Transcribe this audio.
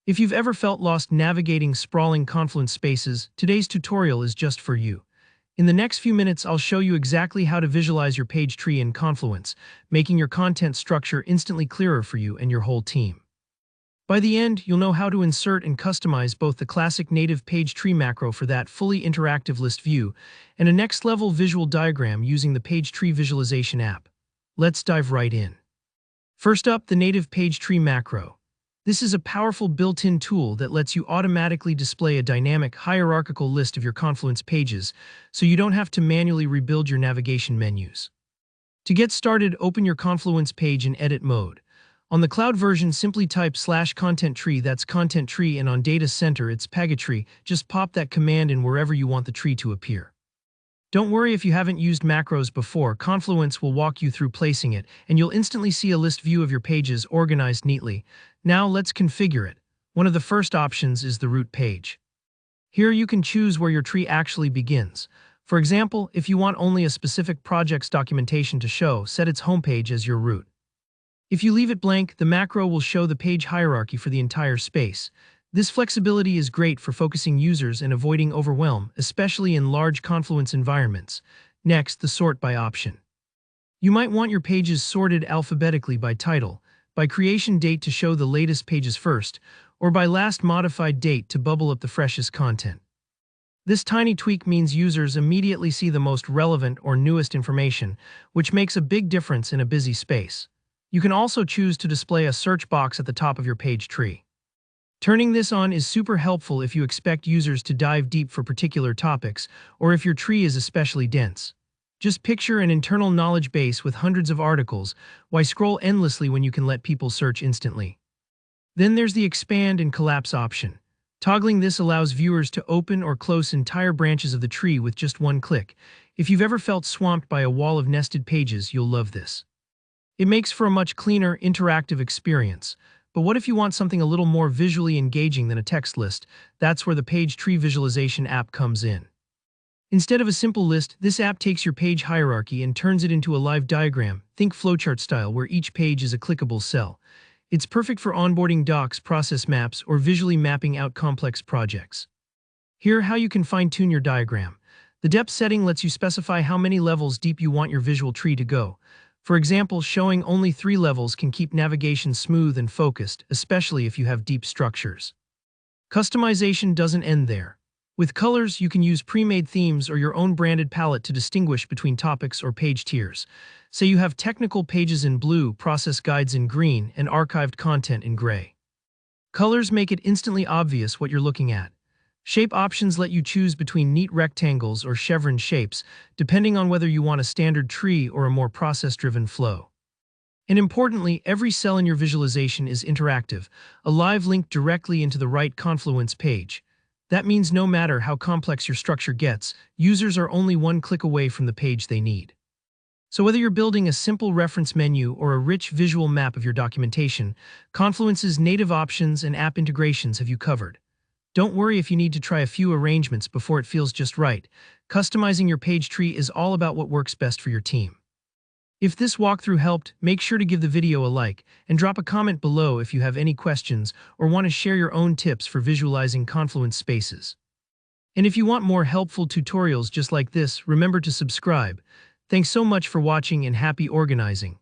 If you've ever felt lost navigating sprawling Confluence spaces, today's tutorial is just for you. In the next few minutes, I'll show you exactly how to visualize your page tree in Confluence, making your content structure instantly clearer for you and your whole team. By the end, you'll know how to insert and customize both the classic native page tree macro for that fully interactive list view and a next-level visual diagram using the page tree visualization app. Let's dive right in. First up, the native page tree macro. This is a powerful built-in tool that lets you automatically display a dynamic, hierarchical list of your Confluence pages, so you don't have to manually rebuild your navigation menus. To get started, open your Confluence page in edit mode. On the cloud version, simply type /content tree, that's content tree, and on data center, it's pagatree. Just pop that command in wherever you want the tree to appear. Don't worry if you haven't used macros before, Confluence will walk you through placing it, and you'll instantly see a list view of your pages organized neatly. Now let's configure it. One of the first options is the root page. Here you can choose where your tree actually begins. For example, if you want only a specific project's documentation to show, set its homepage as your root. If you leave it blank, the macro will show the page hierarchy for the entire space. This flexibility is great for focusing users and avoiding overwhelm, especially in large Confluence environments. Next, the sort by option. You might want your pages sorted alphabetically by title, by creation date to show the latest pages first, or by last modified date to bubble up the freshest content. This tiny tweak means users immediately see the most relevant or newest information, which makes a big difference in a busy space. You can also choose to display a search box at the top of your page tree. Turning this on is super helpful if you expect users to dive deep for particular topics, or if your tree is especially dense. Just picture an internal knowledge base with hundreds of articles. Why scroll endlessly when you can let people search instantly? Then there's the expand and collapse option. Toggling this allows viewers to open or close entire branches of the tree with just one click. If you've ever felt swamped by a wall of nested pages, you'll love this. It makes for a much cleaner, interactive experience. But what if you want something a little more visually engaging than a text list? That's where the page tree visualization app comes in. Instead of a simple list, this app takes your page hierarchy and turns it into a live diagram, think flowchart style, where each page is a clickable cell. It's perfect for onboarding docs, process maps, or visually mapping out complex projects. Here, how you can fine-tune your diagram. The depth setting lets you specify how many levels deep you want your visual tree to go. For example, showing only 3 levels can keep navigation smooth and focused, especially if you have deep structures. Customization doesn't end there. With colors, you can use pre-made themes or your own branded palette to distinguish between topics or page tiers. Say you have technical pages in blue, process guides in green, and archived content in gray. Colors make it instantly obvious what you're looking at. Shape options let you choose between neat rectangles or chevron shapes, depending on whether you want a standard tree or a more process-driven flow. And importantly, every cell in your visualization is interactive, a live link directly into the right Confluence page. That means no matter how complex your structure gets, users are only one click away from the page they need. So whether you're building a simple reference menu or a rich visual map of your documentation, Confluence's native options and app integrations have you covered. Don't worry if you need to try a few arrangements before it feels just right. Customizing your page tree is all about what works best for your team. If this walkthrough helped, make sure to give the video a like and drop a comment below if you have any questions or want to share your own tips for visualizing Confluence spaces. And if you want more helpful tutorials just like this, remember to subscribe. Thanks so much for watching and happy organizing.